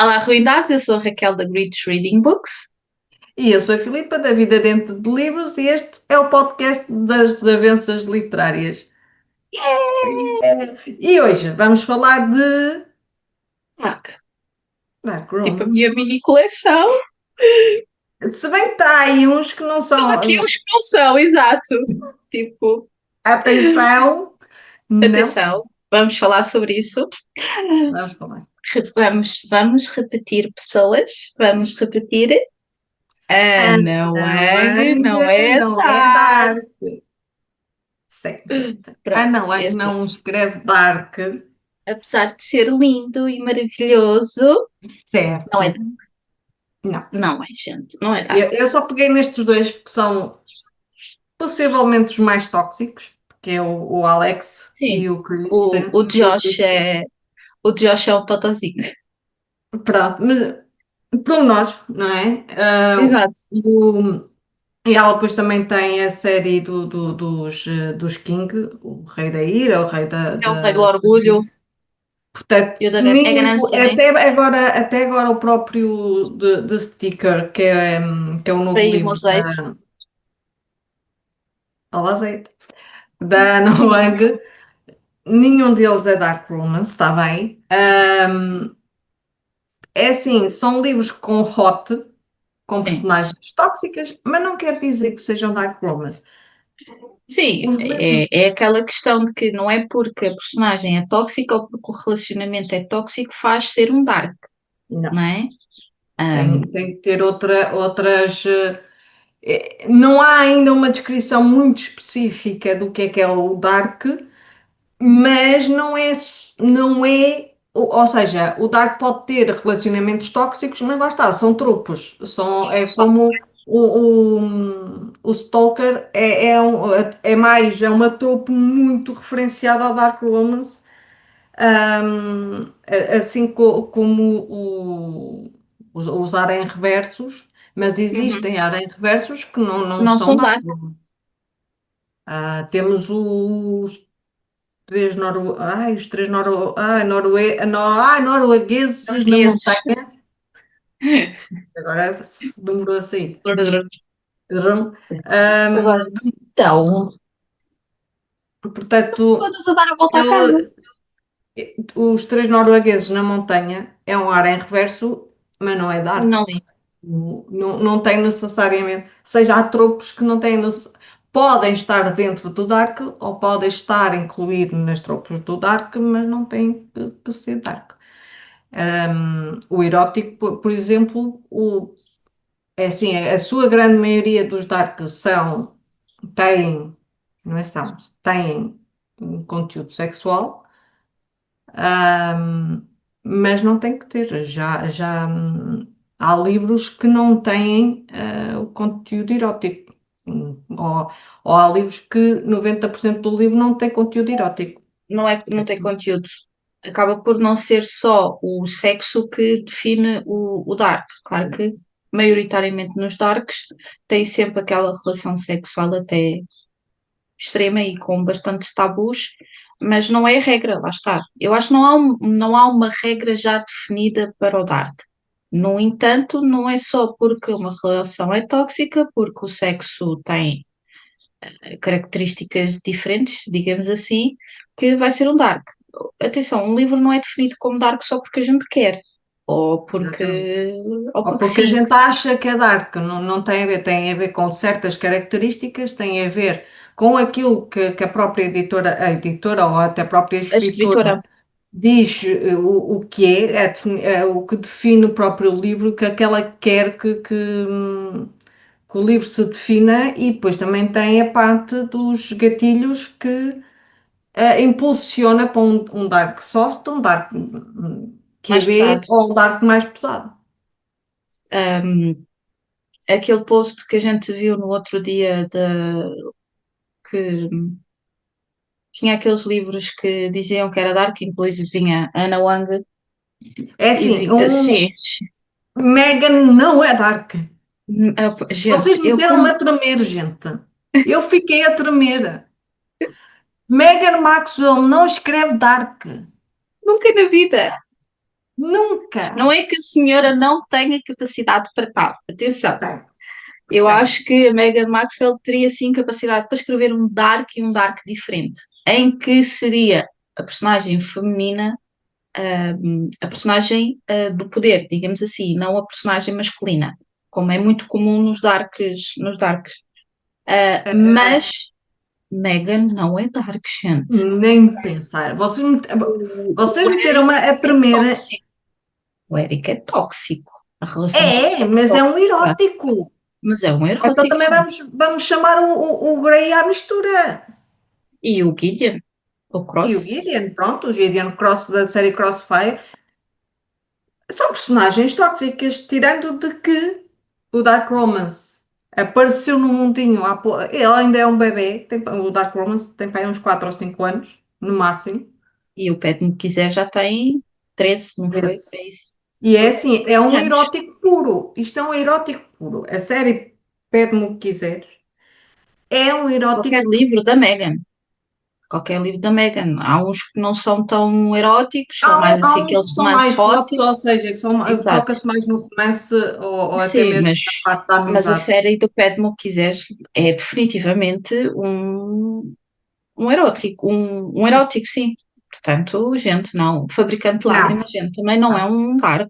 Olá, Ruindades, eu sou a Raquel da Great Reading Books. E eu sou a Filipa, da Vida Dentro de Livros, e este é o podcast das desavenças literárias. E hoje vamos falar de Marca, Dark tipo a Romance. minha mini coleção. Se bem que está aí uns que não Estão aqui são. os que não são, exato. Tipo, Atenção, não atenção, são. vamos falar sobre isso. Vamos falar. Vamos repetir pessoas, vamos repetir. Ana Não, Wang não Anga é não é Dark. Dark. Certo. A Pronto, não é que este, não escreve Dark. apesar de ser lindo e maravilhoso, não é, Certo. Não. não é, gente, não é Dark. Eu só peguei nestes dois porque são possivelmente os mais tóxicos, que é o Alex Sim, e o o, Kristen. o E o Josh Kristen. é, o Josh é um totozinho. Pronto, mas por nós, não é? Exato. E ela depois também tem a série dos King, o Rei da Ira, o Rei É o rei do orgulho Portanto, e o da é nenhum, ganância, né? até agora o próprio de Sticker, que é o novo Veio o livro azeite. Al Azeite, da Ana Wang, nenhum deles é Dark Romance, está bem? É assim, são livros com hot, com Sim. personagens tóxicas, mas não quer dizer que sejam Dark Romance. Sim, Os livros, é aquela questão de que não é porque a personagem é tóxica ou porque o relacionamento é tóxico faz ser um dark, não, não é? tem que ter outras. Não há ainda uma descrição muito específica do que é o Dark, mas ou seja, o Dark pode ter relacionamentos tóxicos, mas lá está, são tropos. É como o Stalker é uma tropo muito referenciada ao Dark Romance, assim como os harém reversos, mas Uhum. existem harém reversos que não Não são são Dark. dark. Temos os três noruegueses na Noruegueses. montanha. Agora demorou a sair. Agora, Ahm, então, portanto, todas a dar a volta à casa. ele- os três noruegueses na montanha é um ar em reverso, mas não é dark. Não li. Não tem necessariamente, ou seja, há tropos que não têm, podem estar dentro do dark ou podem estar incluídos nas tropos do dark, mas não têm que ser dark. O erótico, por exemplo, é assim, a sua grande maioria dos darks têm, não é têm um conteúdo sexual, mas não tem que ter. Há livros que não têm o conteúdo erótico. Ou há livros que 90% do livro não tem conteúdo erótico. Não tem conteúdo. Acaba por não ser só o sexo que define o dark. Claro que, maioritariamente nos darks, tem sempre aquela relação sexual até extrema e com bastantes tabus, mas não é a regra, lá está. Eu acho que não há uma regra já definida para o dark. No entanto, não é só porque uma relação é tóxica, porque o sexo tem características diferentes, digamos assim, que vai ser um dark. Atenção, um livro não é definido como dark só porque a gente quer, ou Exatamente. porque, ou Ou porque porque a sim. gente acha que é dark, não tem a ver com certas características, tem a ver com aquilo que a própria editora ou até a própria A escritora, escritora diz o que é o que define o próprio livro, que ela quer que o livro se defina, e depois também tem a parte dos gatilhos que impulsiona para um dark soft, um dark mais QB pesado. ou um dark mais pesado. Aquele post que a gente viu no outro dia que tinha aqueles livros que diziam que era dark, inclusive vinha Ana Wang É e assim, vinha, sim, Megan não é dark. gente, Vocês meteram-me a tremer, gente. Eu fiquei a tremer. Megan Maxwell não escreve dark. nunca na vida. Nunca. Não é que a senhora não tenha capacidade para tal. Atenção. Tem, Eu tem. acho que a Meghan Maxwell teria sim capacidade para escrever um Dark e um Dark diferente, em que seria a personagem feminina, a personagem do poder, digamos assim, não a personagem masculina, como é muito comum nos Darks. Mas Meghan não é Dark, gente. Nem pensar. Vocês O Eric meteram-me a é tremer. tóxico. O Eric é tóxico. A relação deles É, é mas é um tóxica. erótico. Mas é um Então também erótico. vamos chamar o Grey à mistura. E o Gideon, o E Cross, o Gideon, pronto, o Gideon Cross da série Crossfire, são personagens tóxicas, tirando de que o Dark Romance apareceu no mundinho, ele ainda é um bebê, o Dark Romance tem para aí uns 4 ou 5 anos, no máximo. e o Pede-me que quiser já tem 13, não foi? Esse. É isso. E é assim, é 13 um anos. erótico puro. Isto é um erótico puro. A série Pede-me o que quiseres. É um Qualquer erótico puro. livro da Megan. Qualquer livro da Megan. Há uns que não são tão eróticos, são mais Há assim uns aqueles que são romances mais hot. hot, ou seja, que Exato. foca-se mais no romance ou até Sim, mesmo mas, na parte da mas a amizade. série do Pede-me o que quiseres é definitivamente um erótico. Um erótico, sim. Portanto, gente, não. Fabricante de Não, lágrimas, gente, também não é não, um dark.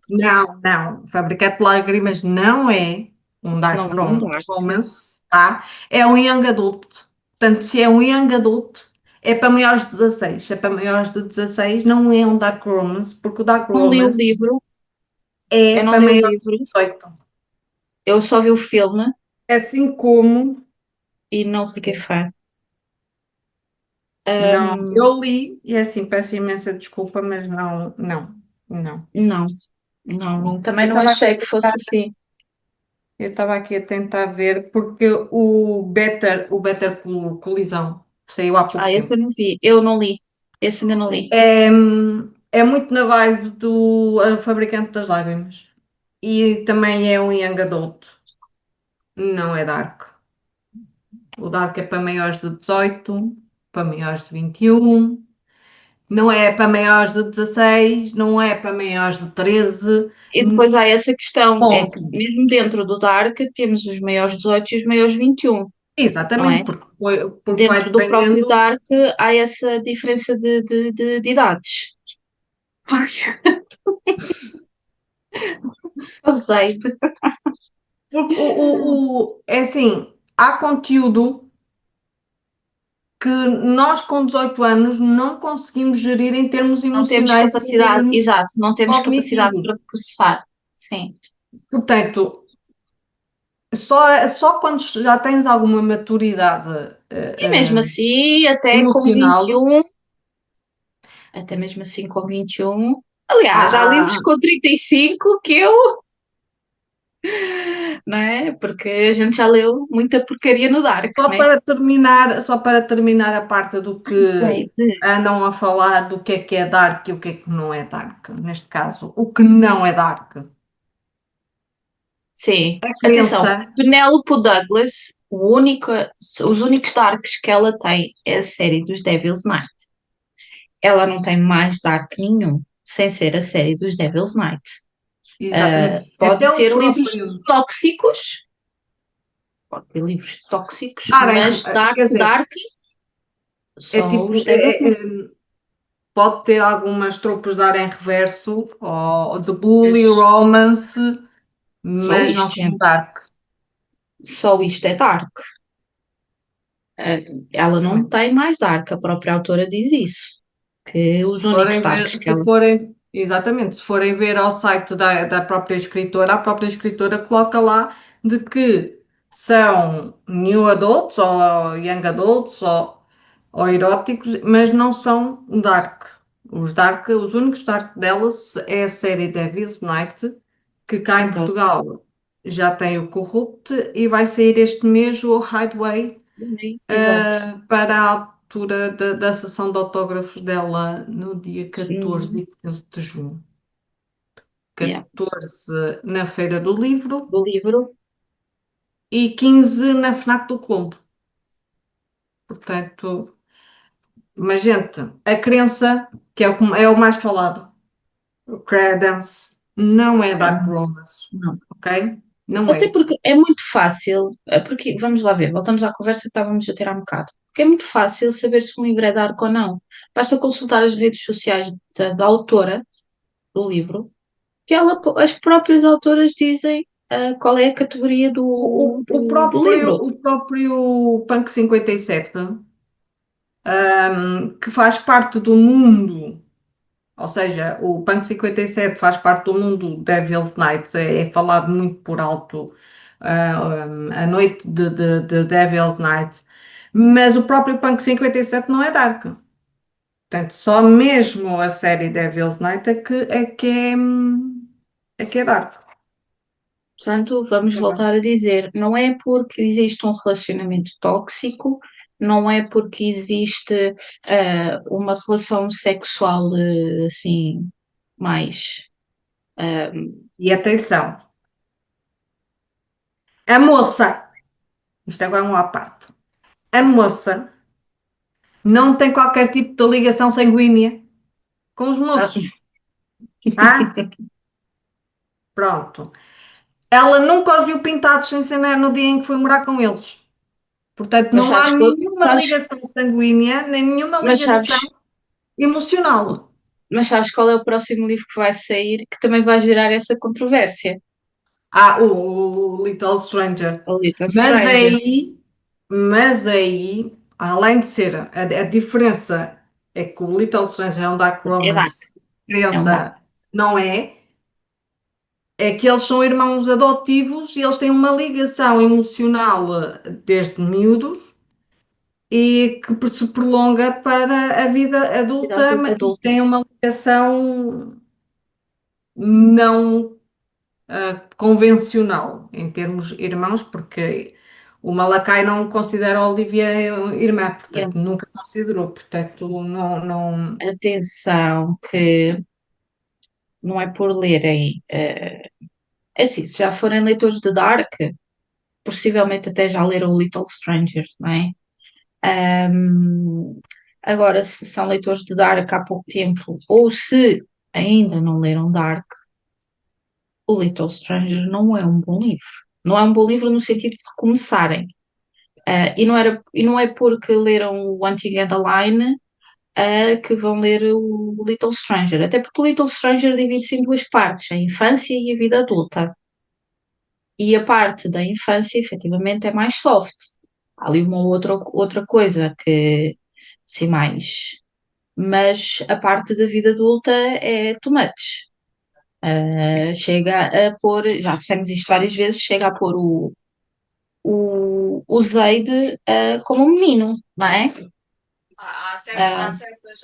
não. Fabricante de Lágrimas não é um Não dark é um dark. romance, tá? É um young adult. Portanto, se é um young adult, é para maiores de 16. Se é para maiores de 16, não é um dark romance, porque o dark Não li o romance livro, é eu não para li o maiores livro, de 18. eu só vi o filme Assim como, e não fiquei fã. não, Ahm, eu li, e é assim, peço imensa desculpa, mas não. não, não, também Eu não estava aqui a achei que fosse tentar, assim. eu estava aqui a tentar ver, porque o Better Colisão saiu há pouco Ah, esse tempo. eu não vi, eu não li, esse ainda não li. É, é muito na vibe do Fabricante das Lágrimas. E também é um young adult, não é dark. O dark é para maiores de 18, para maiores de 21. Não é para maiores de 16, não é para maiores de 13. E depois há essa questão, é que Ponto. mesmo dentro do Dark temos os maiores 18 e os maiores 21, não Exatamente, é? porque vai Dentro do próprio dependendo. Dark há essa diferença de idades. Ai, azeite. Porque é assim, há conteúdo que nós com 18 anos não conseguimos gerir em termos Não temos emocionais e em capacidade, termos exato, não temos capacidade cognitivos. para processar. Sim. Portanto, só quando já tens alguma maturidade E mesmo assim, até com emocional, 21, até mesmo assim com 21, aliás, há livros há, com 35 que eu, não é? Porque a gente já leu muita porcaria no Dark, né? Só para terminar a parte do que Azeite. andam a falar do que é dark e o que não é dark. Neste caso, o que não é dark. Sim. A Atenção, crença, Penélope Douglas, os únicos Darks que ela tem é a série dos Devil's Night. Ela não tem mais Dark nenhum, sem ser a série dos Devil's Night. exatamente. Até Pode o ter livros próprio tóxicos, pode ter livros tóxicos, Aren, mas Dark, quer dizer, Dark é são os tipo, Devil's Night. pode ter algumas tropas de ar em reverso, ou de bully, Mas romance, só mas não isto, são gente. dark. Só isto é Dark. Ela não Exatamente. tem mais Dark, a própria autora diz isso. Que os únicos Darks que Se ela. forem, exatamente, se forem ver ao site da própria escritora, a própria escritora coloca lá de que são new adults ou young adults ou eróticos, mas não são dark. Os únicos dark delas é a série Devil's Night, que cá em Exato. Portugal já tem o Corrupt e vai sair este mês o Hideaway Exato. para a altura da sessão de autógrafos dela no dia 14 Hum, e 15 de junho. yeah. 14 na Feira do Livro Do livro. e 15 na FNAC do Colombo. Portanto, mas gente, a crença, que é é o mais falado. O Credence não é Dark Não, Romance, não. ok? Não Até é. porque é muito fácil, porque, vamos lá ver, voltamos à conversa que estávamos a ter há um bocado. Porque é muito fácil saber se um livro é dark ou não. Basta consultar as redes sociais da autora do livro, que as próprias autoras dizem qual é a categoria do livro. O próprio Punk 57, que faz parte do mundo, ou seja, o Punk 57 faz parte do mundo Devil's Night, é falado muito por alto, a noite de Devil's Night, mas o próprio Punk 57 não é dark. Portanto, só mesmo a série Devil's Night é que é dark. Portanto, vamos voltar a dizer, não é porque existe um relacionamento tóxico, não é porque existe uma relação sexual assim mais ah, E atenção, a moça, isto agora é uma à parte, a moça não tem qualquer tipo de ligação sanguínea com os ah, moços, tá? Pronto. Ela nunca os viu pintados sem ser no dia em que foi morar com eles. Portanto, mas não há sabes, nenhuma ligação sanguínea, nem nenhuma mas ligação sabes, emocional. mas sabes qual é o próximo livro que vai sair que também vai gerar essa controvérsia? Há o Little Stranger. A Little Mas Strangers. aí, mas aí, além de ser, a diferença é que o Little Stranger é um dark É dark, romance, é um dark. criança não é, é que eles são irmãos adotivos e eles têm uma ligação emocional desde miúdos e que se prolonga para a vida Vida adulta adulta, e adulta. têm uma ligação não convencional em termos irmãos, porque o Malakai não considera a Olivia irmã, Yeah. portanto, nunca considerou, portanto, não. Atenção, que não é por lerem. É assim, se já forem leitores de Dark, possivelmente até já leram Little Strangers, não é? Ahm, Agora, se são leitores de Dark há pouco tempo, ou se ainda não leram Dark, o Little Stranger não é um bom livro. Não é um bom livro no sentido de começarem. E não é porque leram o Hunting and the Line, que vão ler o Little Stranger. Até porque o Little Stranger divide-se em duas partes, a infância e a vida adulta. E a parte da infância, efetivamente, é mais soft. Há ali uma outra coisa que, assim, mais. Mas a parte da vida adulta é too much. Chega a pôr, já dissemos isto várias vezes, chega a pôr o Zaid como um menino, não é? Há Ah,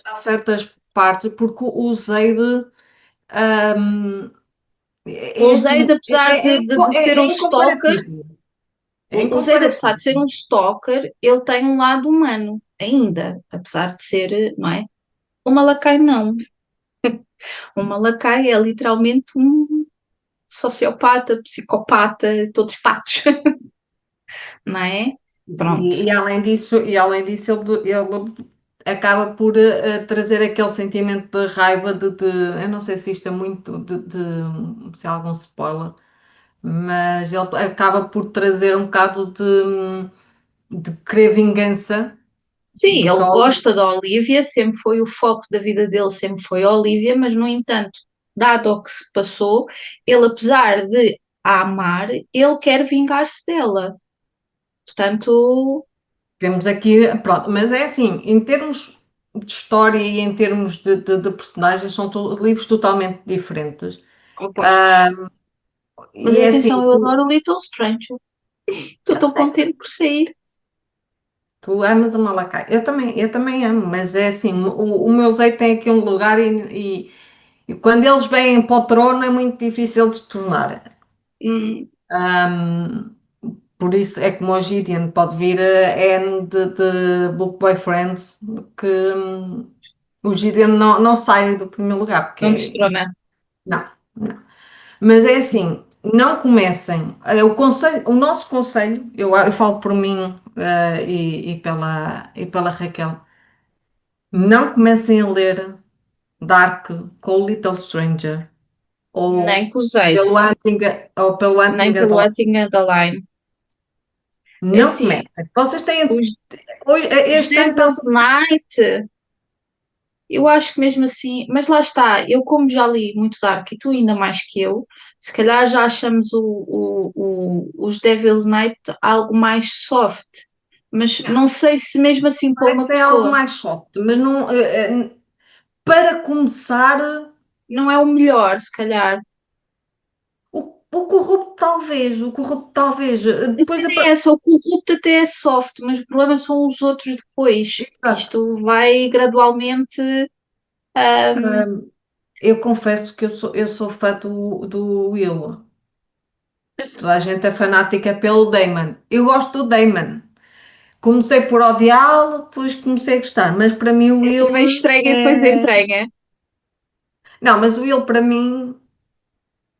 há certas partes, porque o Zeid o é Zaid, assim, apesar de ser é um stalker, incomparativo. É o Zaid, apesar de incomparativo. ser um stalker, ele tem um lado humano ainda, apesar de ser, não é? O Malakai não. O Malakai é literalmente um sociopata, psicopata, todos patos, não é? Pronto. E além disso ele acaba por trazer aquele sentimento de raiva eu não sei se isto é muito se há algum spoiler, mas ele acaba por trazer um bocado de querer vingança, Sim, porque ele a gosta da Olivia, sempre foi o foco da vida dele, sempre foi a Olivia, mas no entanto, dado o que se passou, ele, apesar de a amar, ele quer vingar-se dela. Portanto, temos aqui, pronto, mas é assim, em termos de história e em termos de personagens, são livros totalmente diferentes. opostos. Mas E é atenção, assim, eu adoro o Little Stranger. Estou eu tão sei, contente por sair. tu amas a Malakai. Eu também amo, mas é assim, o meu Zé tem aqui um lugar e quando eles vêm para o trono é muito difícil de se tornar. Hum, Por isso é como o Gideon pode vir a N de Book Boyfriends, que o Gideon não sai do primeiro lugar, não porque destrona. não, não. Mas é assim, não comecem. O nosso conselho, eu falo por mim, e pela Raquel, não comecem a ler Dark com Little Stranger Nem ou com o Zayt, pelo Hunting, ou pelo nem Hunting pelo Adult. Hunting da Line. É Não assim, comecem. Vocês têm. os, os Este ano está. Devil's Night, eu acho que mesmo assim, mas lá está, eu como já li muito Dark e tu ainda mais que eu, se calhar já achamos os Devil's Night algo mais soft, mas Não, não sei se mesmo assim para uma parece é algo pessoa mais soft, mas não. Para começar, não é o melhor, se calhar. o corrupto talvez, o corrupto talvez. A Depois, cena é essa, o corrupto até é soft, mas o problema são os outros depois, que exato. isto vai gradualmente. ahm, Eu confesso que eu sou fã do Will. Toda a gente é fanática pelo Damon. Eu gosto do Damon. Comecei por odiá-lo, depois comecei a gostar, mas para mim o é Will primeiro estranha e depois é. entranha. Não, mas o Will para mim,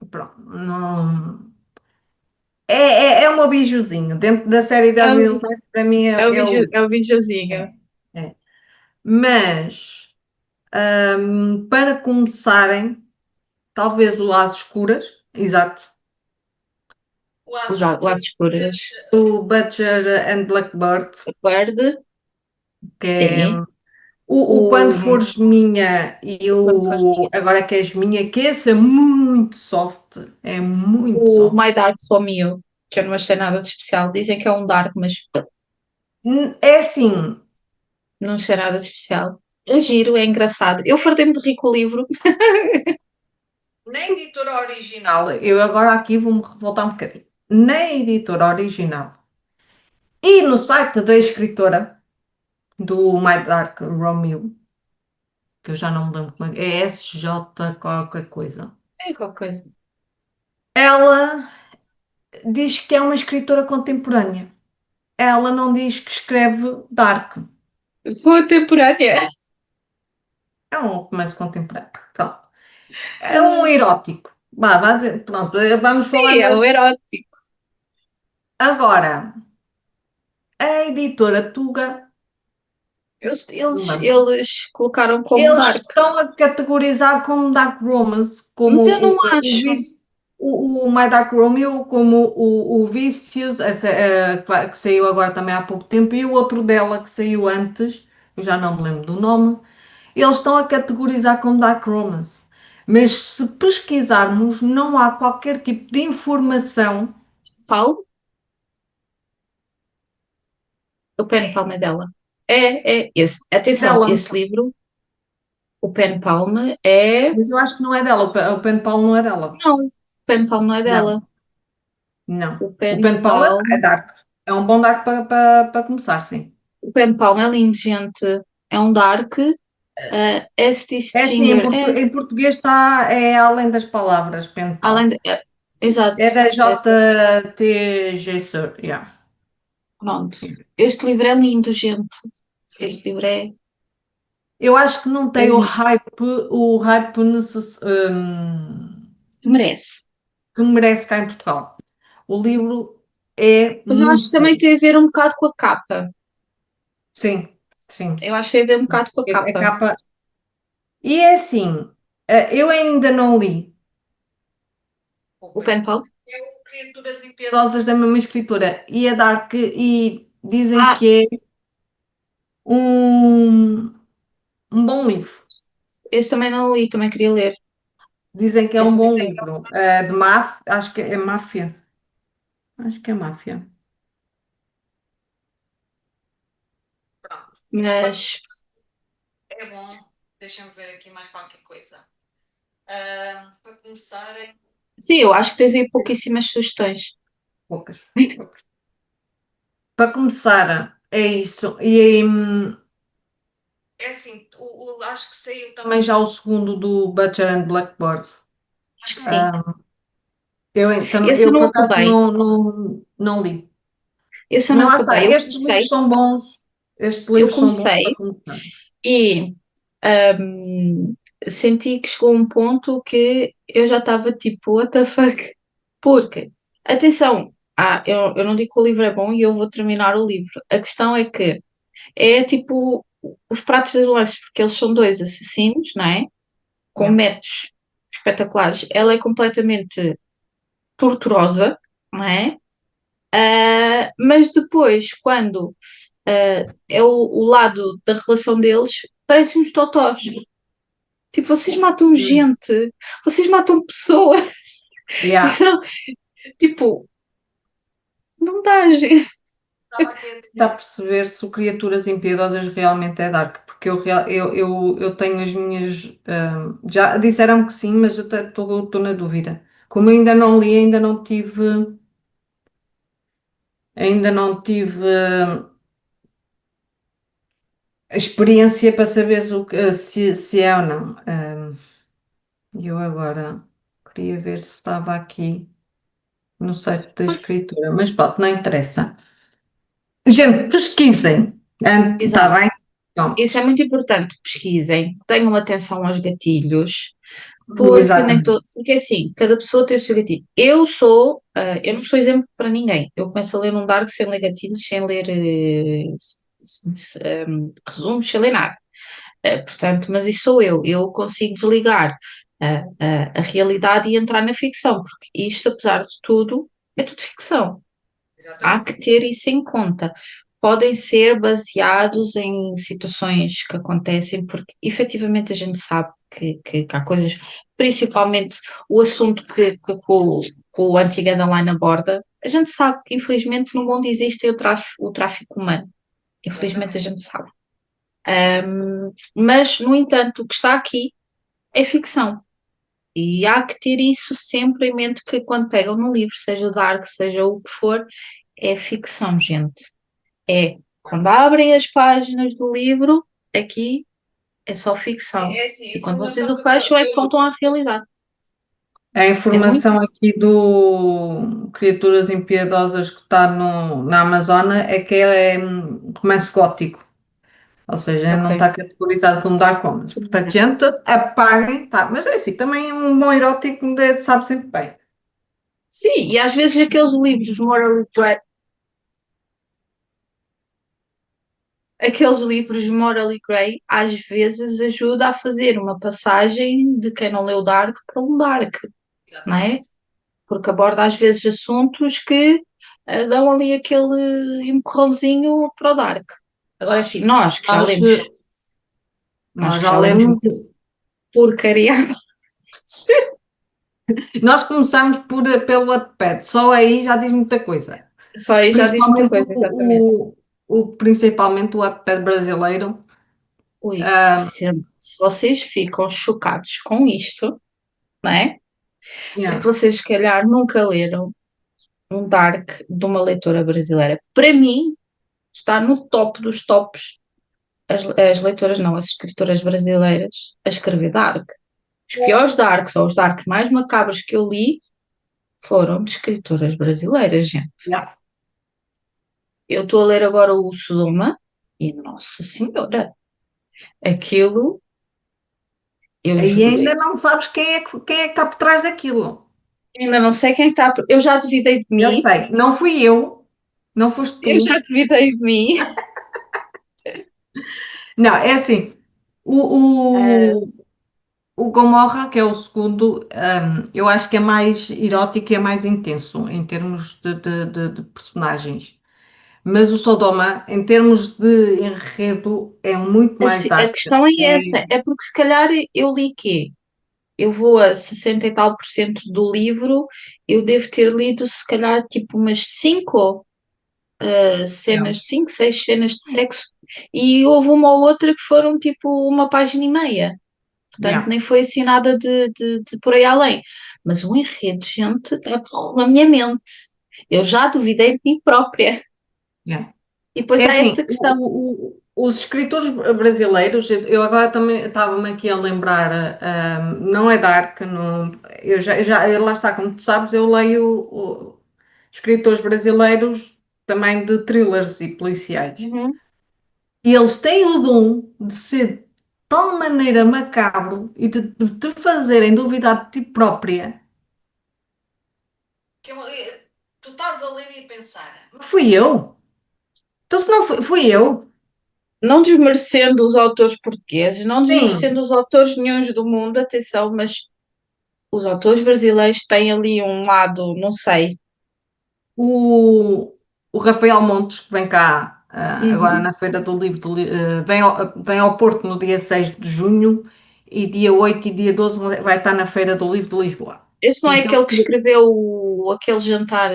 pronto, não. É o meu bijuzinho. Dentro da série da É o, Real Life, para mim é o, é o Will. é o bijuzinho. É, é. Mas, para começarem, talvez o As Escuras, exato. O As O Escuras, Aço Escuras. o Butcher and Blackbird, Verde, que é sim. o Quando O, Fores Minha e quando faz o Agora Que És Minha, que esse é muito soft. É muito o soft. My Dark Romeo, que eu não achei nada de especial. Dizem que é um dark, mas É assim, não achei nada de especial. É giro, é engraçado. Eu fartei-me de rir com o livro. na editora original, eu agora aqui vou-me revoltar um bocadinho. Na editora original e no site da escritora do My Dark Romeo, que eu já não me lembro como é SJ qualquer coisa. É qualquer coisa. Ela diz que é uma escritora contemporânea. Ela não diz que escreve dark. Contemporânea. É um romance contemporâneo. Pronto. É um erótico. Vá dizer, pronto, vamos Sim, falando é assim. o erótico. Agora, a editora Tuga, Eles colocaram como eles dark. estão a categorizar como Dark Romance, como Mas eu não o, acho. o My Dark Romeo, como o Vicious, que saiu agora também há pouco tempo, e o outro dela que saiu antes, eu já não me lembro do nome, eles estão a categorizar como Dark Romance. Mas se pesquisarmos, não há qualquer tipo de informação. Paulo, o Pen Palma é dela. É. Atenção, Dela, esse livro, o Pen Palma é. mas eu acho que não é dela, o Pen Pal não é dela. Não, o Pen Palma não é dela. Não, não. O O Pen Pen Pal é Palma. dark. É um bom dark para começar, sim. O Pen Palma é lindo, gente. É um dark. Esty É assim, Stinger. É, em português está além das palavras, Pen além Pal. de. Exato. É da É, JTG, Sir, yeah. pronto. Este livro é lindo, gente. Este livro Eu acho que não é tem lindo. o hype Merece. que merece cá em Portugal. O livro é Mas eu acho que muito também bom. tem a ver um bocado com a capa. Sim, sim. Eu acho que tem a ver um bocado com a A capa. capa. E é assim, eu ainda não li. O Pen Pal. É o Criaturas Impiedosas da mesma escritora. E a Dark, e dizem Ah, que é um, um bom livro. esse também não li, também queria ler. Dizem que é um Esse bom livro livro. De máfia, acho que é máfia. Acho que é máfia. Mas mas é bom. Deixa-me ver aqui mais qualquer coisa. Para começarem. sim, eu acho que tens aí pouquíssimas sugestões. Poucas, poucas. Para começar, é isso. E é assim, acho que saiu também já o segundo do Butcher and Blackbird. Acho que sim. Ah, Esse eu eu não por acaso acabei. não li. Esse eu Mas não lá está, acabei. estes livros são bons. Estes Eu livros são bons para comecei começar. e ahm, senti que chegou um ponto que eu já estava tipo, what the fuck? Porque, atenção, eu não digo que o livro é bom e eu vou terminar o livro. A questão é que é tipo os pratos das lanças, porque eles são dois assassinos, não é? com métodos espetaculares. Ela é completamente torturosa, não é? Mas depois, quando é o lado da relação deles, parecem uns totós. Tipo, vocês matam Hum. gente, vocês matam pessoas. Yeah. Não, tipo, não dá, gente. Estava aqui a tentar perceber se o Criaturas Impiedosas realmente é Dark, porque eu tenho as minhas. Já disseram que sim, mas eu estou na dúvida. Como eu ainda não li, ainda não tive experiência para saber se é ou não. Eu agora queria ver se estava aqui no site da escritura, mas pronto, não interessa. Gente, pesquisem. Está Exato. bem? Isso Pronto. é muito importante. Pesquisem, tenham atenção aos gatilhos, porque nem Exatamente. todo. Porque assim, cada pessoa tem o seu gatilho. Eu não sou exemplo para ninguém. Eu começo a ler um Dark sem ler gatilhos, sem ler resumos, sem ler nada. Portanto, mas isso sou eu. Eu consigo desligar a realidade e entrar na ficção, porque isto, apesar de tudo, é tudo ficção. Há Exatamente. que ter isso em conta. Podem ser baseados em situações que acontecem, porque efetivamente a gente sabe que há coisas, principalmente o assunto que o antigo Line aborda, a gente sabe que infelizmente no mundo existe o tráfico humano. Infelizmente a Exatamente. gente sabe. Mas, no entanto, o que está aqui é ficção. E há que ter isso sempre em mente que quando pegam no livro, seja Dark, seja o que for, é ficção, gente. É, quando abrem as páginas do livro, aqui é só ficção. É assim, a E quando vocês informação o fecham, é que contam a realidade. a É muito. informação aqui do Criaturas Impiedosas que está na Amazônia é que romance gótico, ou seja, não Ok. está categorizado como dark romance. Portanto, gente, apaguem, tá. Mas é assim, também um bom erótico sabe sempre bem. Sim, e às vezes aqueles livros Morally Grey, às vezes ajuda a fazer uma passagem de quem não leu Dark para um Dark, não é? Exatamente. Porque aborda às vezes assuntos que dão ali aquele empurrãozinho para o Dark. Agora Nós, sim, nós que já nós, lemos, nós nós que já já lemos lemos, muita porcaria. nós começamos pelo Wattpad, só aí já diz muita coisa. Só aí já diz muita Principalmente coisa, exatamente. principalmente o Wattpad brasileiro. Ui, se vocês ficam chocados com isto, não é? É que Yeah. vocês, se calhar, nunca leram um Dark de uma leitora brasileira. Para mim, está no top dos tops as leitoras, não, as escritoras brasileiras a escrever Dark. Os piores Darks, ou os Dark mais macabros que eu li, foram de escritoras brasileiras, gente. Yeah. Eu estou a ler agora o Sodoma e, Nossa Senhora, aquilo, eu Aí juro, ainda não sabes quem é que está por trás daquilo. ainda não sei quem está. Eu já duvidei de Eu mim, sei, não fui eu, não foste eu já tu. duvidei de mim. Não, é assim, o, o, o Gomorra, que é o segundo, eu acho que é mais erótico e é mais intenso em termos de personagens. Mas o Sodoma, em termos de enredo, é muito mais A dark. questão é essa, É, é porque se calhar eu li quê? Eu vou a 60 e tal por cento do livro, eu devo ter lido se calhar tipo umas 5 yeah, cenas, 5, 6 cenas de sexo, e houve uma ou outra que foram tipo uma página e meia. Portanto, yeah, nem foi assim nada de por aí além. Mas o enredo, gente, está na minha mente. Eu já duvidei de mim própria. yeah. E depois É há assim, esta questão. os escritores brasileiros, eu agora também estava-me aqui a lembrar, não é dark, não, lá está, como tu sabes, eu leio escritores brasileiros também de thrillers e policiais. Uhum. E eles têm o dom de ser de tal maneira macabro e de te fazerem duvidar de ti própria, tu estás a ler e a pensar, mas fui eu? Então se não fui eu? não desmerecendo os autores portugueses, não Sim, desmerecendo os autores nenhuns do mundo, atenção, mas os autores brasileiros têm ali um lado, não sei. o Rafael Montes, que vem cá agora Uhum. na Feira do Livro, vem ao Porto no dia 6 de junho e dia 8 e dia 12 vai estar na Feira do Livro de Lisboa. Esse não é Então, aquele que escreveu aquele jantar.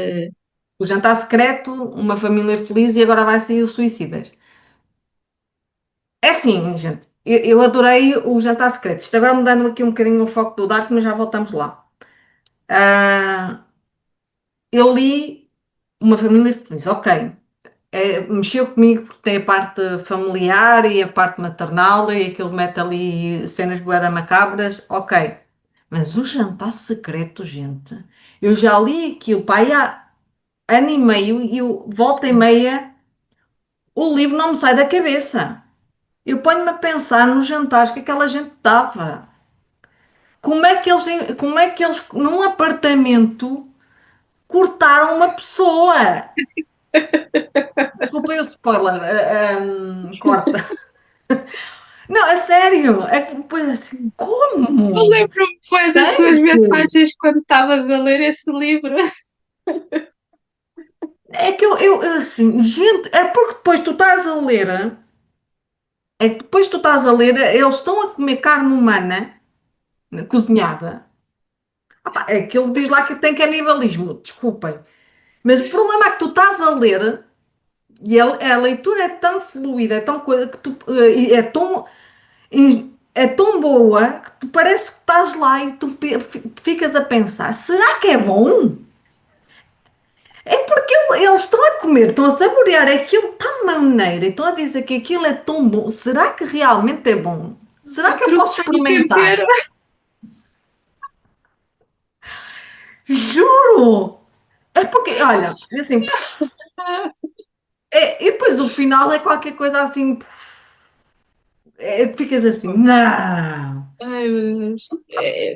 o Jantar Secreto, Uma Família Feliz e agora vai sair o Suicidas. É assim, gente, eu adorei o Jantar Secreto. Isto agora mudando aqui um bocadinho o foco do Dark, mas já voltamos lá. Ah, eu li Uma Família Feliz, ok. Mexeu comigo porque tem a parte familiar e a parte maternal e aquilo mete ali cenas bué macabras, ok. Mas o Jantar Secreto, gente, eu já li aquilo, pá, aí há ano e meio e eu, volta e meia, o livro não me sai da cabeça. Eu ponho-me a pensar nos jantares que aquela gente dava. Como é que eles, num apartamento, cortaram uma pessoa? Desculpem o spoiler, corta. Não, é sério. É que depois assim, Eu como? lembro-me bem das tuas Sangue? mensagens quando estavas a ler esse livro. É que assim, gente, é porque depois tu estás a ler, é que depois tu estás a ler, eles estão a comer carne humana, cozinhada. Ah pá, é que ele diz lá que tem canibalismo, desculpem. Mas o problema é que tu estás a ler e a leitura é tão fluida, é tão coisa que tu, é tão boa que tu parece que estás lá e tu ficas a pensar, será que é bom? É porque eles estão a comer, estão a saborear aquilo de tal maneira e estão a dizer que aquilo é tão bom. Será que realmente é bom? Será O que eu truque posso está no tempero. experimentar? Juro! É porque, olha, é assim, e depois o final é qualquer coisa assim, ficas assim, não. Ai, meu Deus.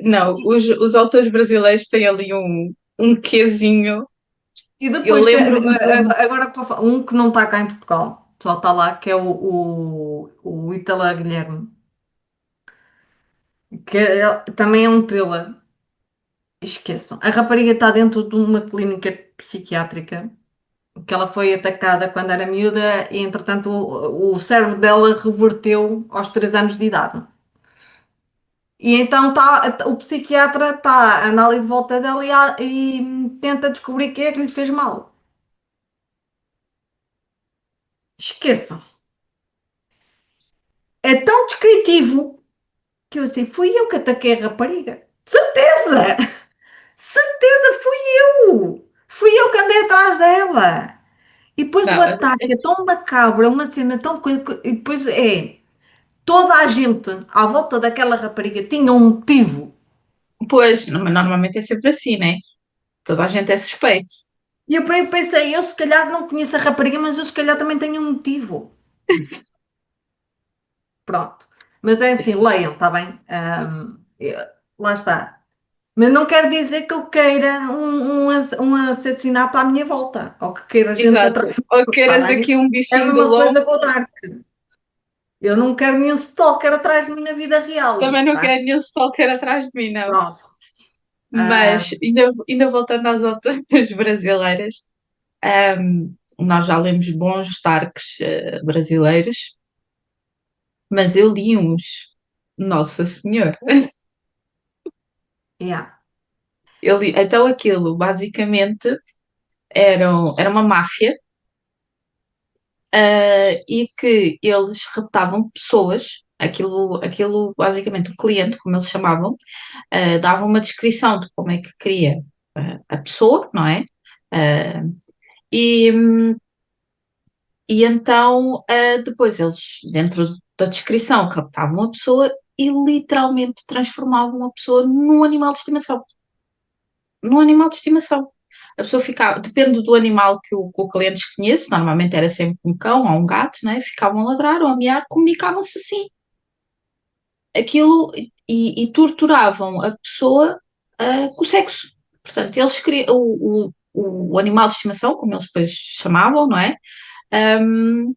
Não, os autores brasileiros têm ali um quezinho. E Eu depois, lembro-me de. agora estou a falar, um que não está cá em Portugal, só está lá, que é o Ítala Guilherme, que também é um thriller. Esqueçam. A rapariga está dentro de uma clínica psiquiátrica, que ela foi atacada quando era miúda e, entretanto, o cérebro dela reverteu aos 3 anos de idade. E então o psiquiatra está a andar ali de volta dela e tenta descobrir quem é que lhe fez mal. Esqueçam. É tão descritivo que eu assim, fui eu que ataquei a rapariga. Certeza! Certeza fui eu! Fui eu que andei atrás dela. E depois o Não, ataque é tão macabro, é uma cena tão coisa. E depois toda a gente à volta daquela rapariga tinha um motivo. pois, normalmente é sempre assim, né? Toda a gente é suspeito. E eu pensei, eu se calhar não conheço a rapariga, mas eu se calhar também tenho um motivo. Pronto. Mas é assim, leiam, está bem? Lá está. Mas não quer dizer que eu queira um assassinato à minha volta, ou que queira gente Exato. atrás de Ou mim, está queiras bem? aqui um É a bifinho de mesma coisa com lombo, o Dark. Eu não quero nenhum stalker atrás de mim na vida real, também não tá? quero nenhum stalker atrás de mim, não. Pronto. Ah, Mas, ainda voltando às autoras brasileiras, nós já lemos bons Darks brasileiros, mas eu li uns. Nossa Senhora. yeah. Então aquilo, basicamente, era uma máfia, e que eles raptavam pessoas. Aquilo, basicamente, o cliente, como eles chamavam, dava uma descrição de como é que queria a pessoa, não é? Ah, e, e então, depois eles, dentro da descrição, raptavam a pessoa e literalmente transformavam a pessoa num animal de estimação. Num animal de estimação. A pessoa ficava, depende do animal que o cliente escolhesse, normalmente era sempre um cão ou um gato, né? Ficavam a ladrar ou a miar, comunicavam-se assim. Aquilo e torturavam a pessoa com o sexo. Portanto, eles queriam o animal de estimação, como eles depois chamavam, não é? Um,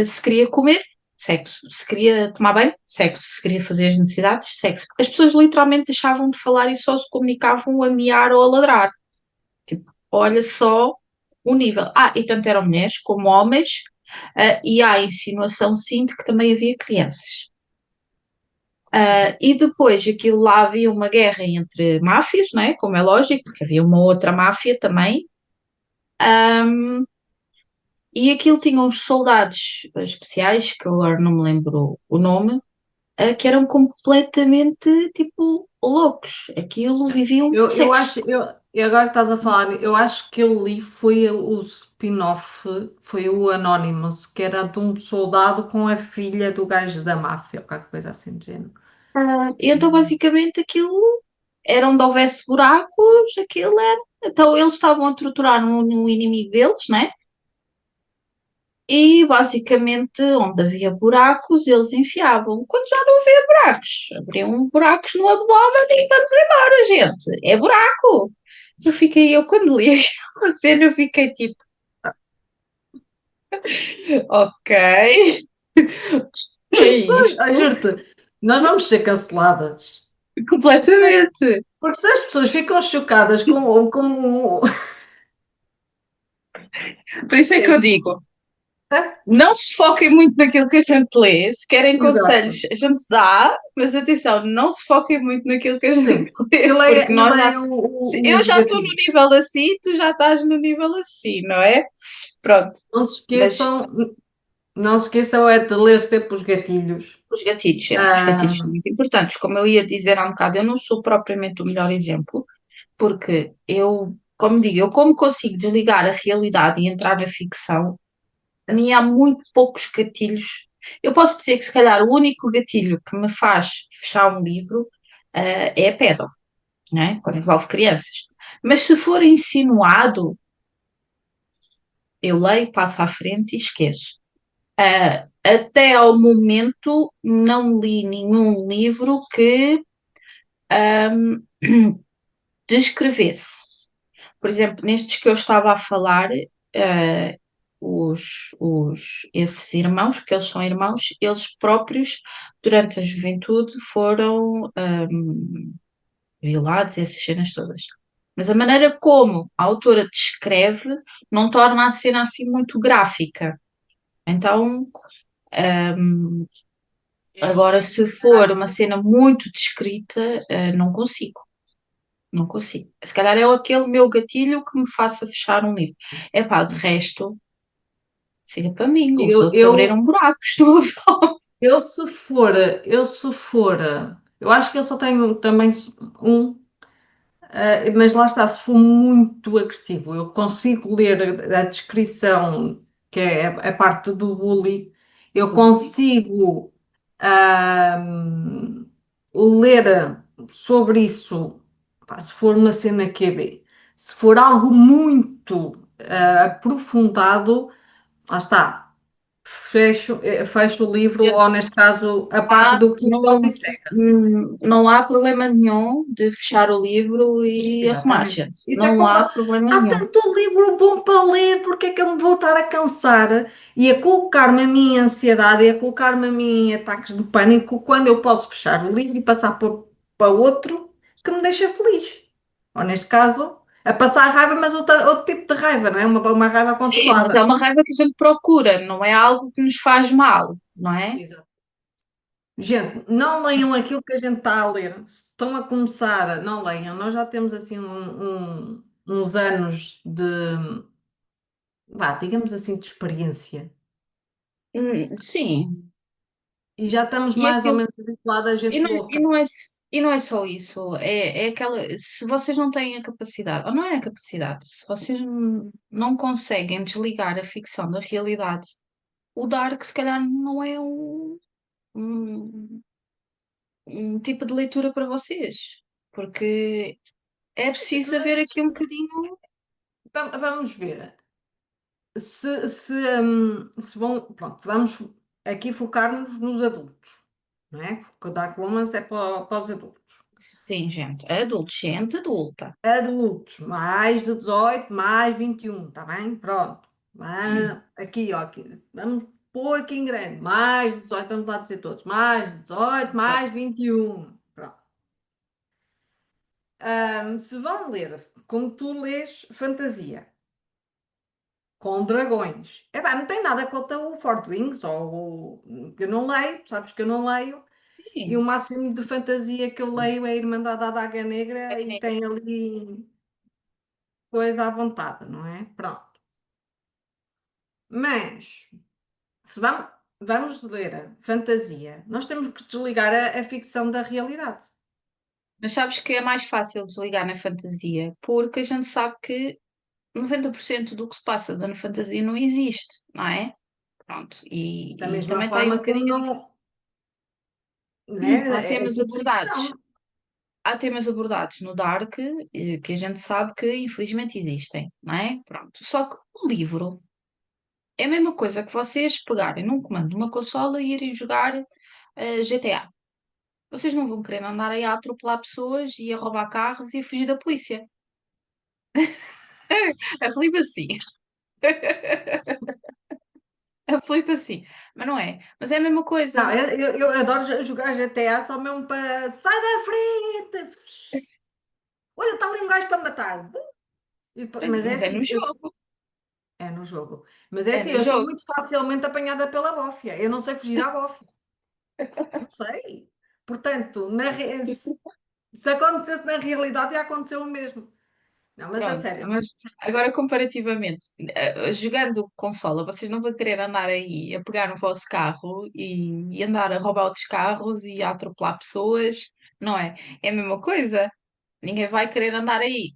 Se queria comer, sexo. Se queria tomar banho, sexo. Se queria fazer as necessidades, sexo. As pessoas literalmente deixavam de falar e só se comunicavam a miar ou a ladrar. Tipo, olha só o nível. E tanto eram mulheres como homens, e há a insinuação, sim, de que também havia crianças. E depois aquilo lá havia uma guerra entre máfias, não é? Como é lógico, porque havia uma outra máfia também. Um, e aquilo tinha uns soldados especiais, que eu agora não me lembro o nome, que eram completamente, tipo, loucos. Aquilo viviam Eu sexo. acho, e agora que estás a falar, eu acho que eu li foi o spin-off, foi o Anonymous, que era de um soldado com a filha do gajo da máfia, ou qualquer coisa assim de género. E então, basicamente, aquilo era onde houvesse buracos, aquilo era. Então, eles estavam a torturar um inimigo deles, né? E basicamente, onde havia buracos, eles enfiavam. Quando já não havia buracos, abriam buracos no abdômen e vamos embora, gente. É buraco. Eu quando li aquela cena, eu fiquei tipo, ok, é isto, Juro-te, nós vamos ser canceladas. completamente. Porque se as pessoas ficam chocadas com... Por isso é que eu digo, não se foquem muito naquilo que a gente lê. Se querem conselhos, Exato. a gente dá, mas atenção, não se foquem muito naquilo que a gente Sim, lê, porque e nós já. leia Eu os já estou no gatilhos. nível assim, tu já estás no nível assim, não é? Pronto, Não se mas esqueçam, não se esqueçam é de ler sempre os gatilhos. os Ah, gatilhos são muito importantes. Como eu ia dizer há um bocado, eu não sou propriamente o melhor exemplo, porque eu, como digo, eu como consigo desligar a realidade e entrar na ficção, a mim há muito poucos gatilhos. Eu posso dizer que se calhar o único gatilho que me faz fechar um livro, é a pedra, né? Quando envolve crianças. Mas se for insinuado, eu leio, passo à frente e esqueço. Até ao momento não li nenhum livro que ahm, descrevesse. Por exemplo, nestes que eu estava a falar, eh, esses irmãos, porque eles são irmãos, eles próprios, durante a juventude, foram violados, essas cenas todas. Mas a maneira como a autora descreve não torna a cena assim muito gráfica. Então, hum, agora, se for uma cena muito descrita, não consigo. Não consigo. Se calhar é aquele meu gatilho que me faça fechar um livro. É pá, de resto, siga para mim. Os eu, outros eu, abriram buracos, estou a falar. eu se for, eu acho que eu só tenho também um. Mas lá está, se for muito agressivo, eu consigo ler a descrição, que é a parte do bully, eu consigo ahm, ler sobre isso, pá, se for uma cena QB. Se for algo muito aprofundado, lá está, fecho o livro, ou Gente, neste caso, a parte do quinto e cega. não há problema nenhum de fechar o livro e arrumar, Exatamente. gente. Isso é Não como há se- problema há nenhum. tanto livro bom para ler, porque é que eu me vou estar a cansar e a colocar-me a minha ansiedade e a colocar-me a mim em ataques de pânico quando eu posso fechar o livro e passar para outro que me deixa feliz. Ou neste caso, a passar raiva, mas outro tipo de raiva, não é? Uma raiva Sim, mas é controlada. uma raiva que a gente procura, não é algo que nos faz mal, não é? Exato. Gente, não leiam aquilo que a gente está a ler. Se estão a começar, não leiam. Nós já temos assim uns anos de vá, digamos assim, de experiência. Sim. E já estamos E mais ou aquilo, menos habituados a e gente não, louca. e não é só isso, é aquela, se vocês não têm a capacidade, ou não é a capacidade, se vocês não conseguem desligar a ficção da realidade, o Dark se calhar não é um, um tipo de leitura para vocês, porque é Sim, preciso haver aqui um bocadinho. vamos ver. Se vão, pronto, vamos aqui focar-nos nos adultos, não é? Porque o Dark Romance é para os adultos. Sim, gente, adolescente, adulta. Adultos, mais de 18 mais 21 tá bem? Pronto. Aqui, ó, aqui. Vamos pôr aqui em grande, mais 18, vamos lá dizer todos, mais 18, Ok. mais 21. Pronto. Se vão ler, como tu lês fantasia, com dragões, epá, não tem nada contra o Fort Wings, eu não leio, sabes que eu não leio, e o Sim. máximo de fantasia que eu leio é a Irmandade da Adaga Negra É e negra. tem ali coisa à vontade, não é? Pronto. Mas, se vamos ler a fantasia, nós temos que desligar a ficção da realidade. Mas sabes que é mais fácil desligar na fantasia, porque a gente sabe que 90% do que se passa na fantasia não existe, não é? Pronto, Da e mesma também está aí um forma como bocadinho a não, Há né? É temas tudo abordados. ficção. Há temas abordados no Dark, que a gente sabe que infelizmente existem, não é? Pronto. Só que o livro é a mesma coisa que vocês pegarem num comando de uma consola e irem jogar GTA. Vocês não vão querer andar aí a atropelar pessoas e a roubar carros e a fugir da polícia. A Filipe assim. A Filipe assim. Mas não é. Mas é a mesma Não, coisa. eu adoro jogar GTA só mesmo para sai da frente! Olha, está ali um gajo para matar. Mas é Mas é assim, no jogo. é no jogo. Mas é É assim, no eu sou jogo. muito facilmente apanhada pela bófia. Eu não sei fugir à bófia. Não sei. Portanto, se acontecesse na realidade, ia acontecer o mesmo. Não, mas a Pronto, sério. mas agora comparativamente, jogando consola, vocês não vão querer andar aí a pegar no vosso carro e andar a roubar outros carros e a atropelar pessoas, não é? É a mesma coisa. Ninguém vai querer andar aí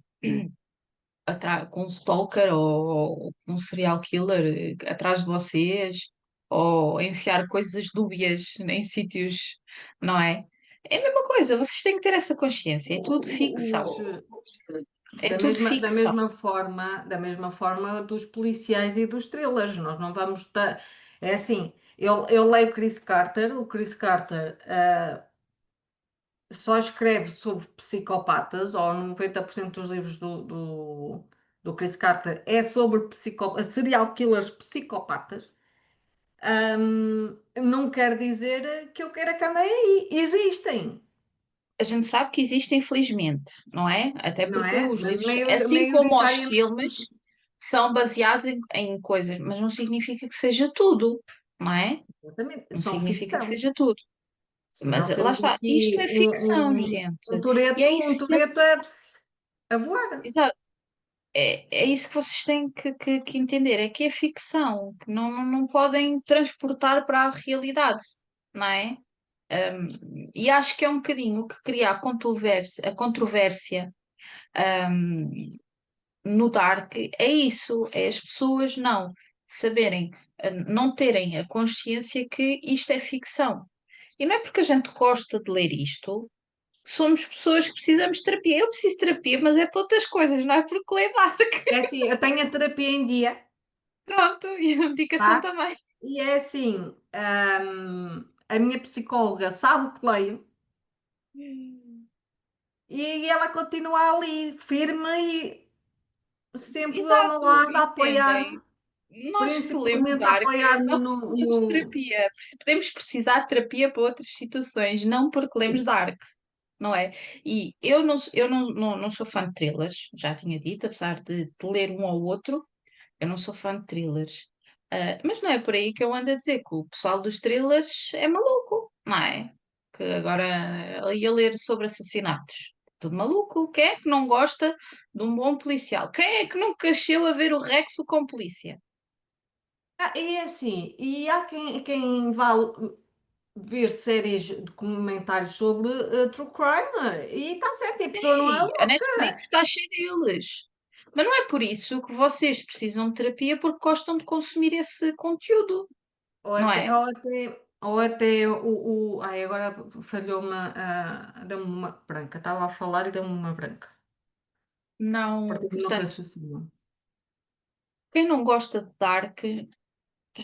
com um stalker ou com um serial killer atrás de vocês ou enfiar coisas dúbias em sítios, não é? É a mesma coisa, vocês têm que ter essa consciência, é tudo ficção. Os, É tudo da ficção. da mesma forma dos policiais e dos thrillers. Nós não vamos estar. É assim, eu leio Chris Carter, o Chris Carter só escreve sobre psicopatas, ou 90% dos livros do Chris Carter é sobre serial killers psicopatas. Não quer dizer que eu queira que andem aí. Existem, A gente sabe que existe, infelizmente, não é? Até não porque é? os livros, assim como os Maioritariamente. filmes, são baseados em coisas, mas não significa que seja tudo, não é? Exatamente, Não são significa que ficção. seja tudo. Mas Senão lá temos está, isto aqui é ficção, gente. E é Um isso, Toreto a voar. exato, é isso que vocês têm que entender, é que é ficção, que não podem transportar para a realidade, não é? E acho que é um bocadinho o que cria a controvérsia no Dark é isso, é as pessoas não saberem, não terem a consciência que isto é ficção. E não é porque a gente gosta de ler isto, que somos pessoas que precisamos de terapia. Eu preciso de terapia, mas é para outras coisas, não é porque ler Dark. É assim, eu tenho a terapia em dia, Pronto, e a medicação tá? também. E é assim, a minha psicóloga sabe o que leio e ela continua ali, firme e sempre ao meu Exato, lado, a entendem? apoiar-me, Nós que lemos principalmente a Dark apoiar-me não precisamos de terapia. Podemos precisar de terapia para outras situações, não porque lemos Sim, Dark. Não é? E eu não sou fã de thrillers, já tinha dito, apesar de ler um ou outro, eu não sou fã de thrillers. Mas não é por aí que eu ando a dizer que o pessoal dos thrillers é maluco, não é? Que agora ia ler sobre assassinatos. Tudo maluco. Quem é que não gosta de um bom policial? Quem é que nunca chegou a ver o Rexo com polícia? e é assim, e há quem vá ver séries de comentários sobre true crime e está certo, e a pessoa não é Sim, a Netflix louca. está cheia deles. Mas não é por isso que vocês precisam de terapia porque gostam de consumir esse conteúdo, Ou não até, é? ai, agora falhou-me, deu-me uma branca. Estava a falar e deu-me uma branca. Não, Perdi-me no portanto, raciocínio. quem não gosta de Dark, é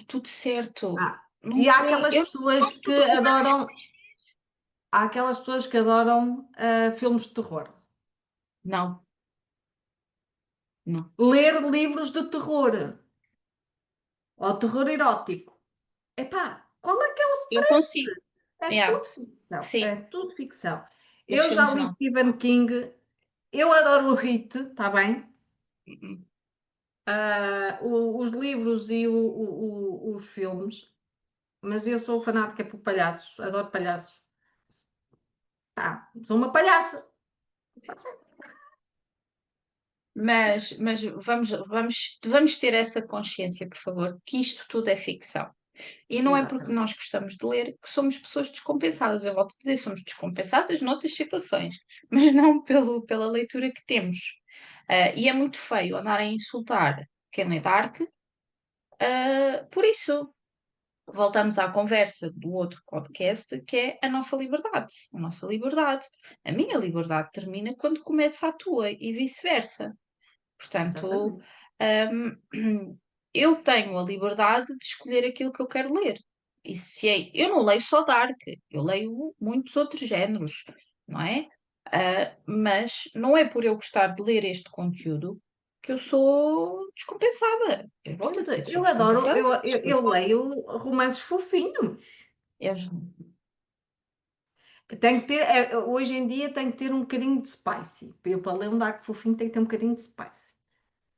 tudo certo. Ah, Não e há tem, aquelas eu não pessoas gosto que de romances. adoram, há aquelas pessoas que adoram filmes de terror. Não, não. Ler livros de terror ou terror erótico. Epá, qual é que é o Eu stress? consigo. É Yeah, tudo ficção, é sim, tudo ficção. os Eu já filmes li não. Stephen King, eu adoro o Hit, está bem? Mm-mm. Os livros e os filmes, mas eu sou fanática por palhaços, adoro palhaços. Pá, sou uma palhaça. Pode ser. Mas vamos ter essa consciência, por favor, que isto tudo é ficção. E não é porque Exatamente, nós gostamos de ler que somos pessoas descompensadas. Eu volto a dizer, somos descompensadas noutras situações, mas não pela leitura que temos. E é muito feio andar a insultar quem lê Dark. Por isso, voltamos à conversa do outro podcast, que é a nossa liberdade. A nossa liberdade. A minha liberdade termina quando começa a tua e vice-versa. Portanto, exatamente. eu tenho a liberdade de escolher aquilo que eu quero ler. E se é, eu não leio só Dark, eu leio muitos outros géneros, não é? Mas não é por eu gostar de ler este conteúdo que eu sou descompensada. Eu volto a dizer, sou Eu adoro, descompensada, eu leio romances fofinhos. eu, Tem que ter, hoje em dia tem que ter um bocadinho de spicy. Eu, para ler um dark fofinho, tem que ter um bocadinho de spicy.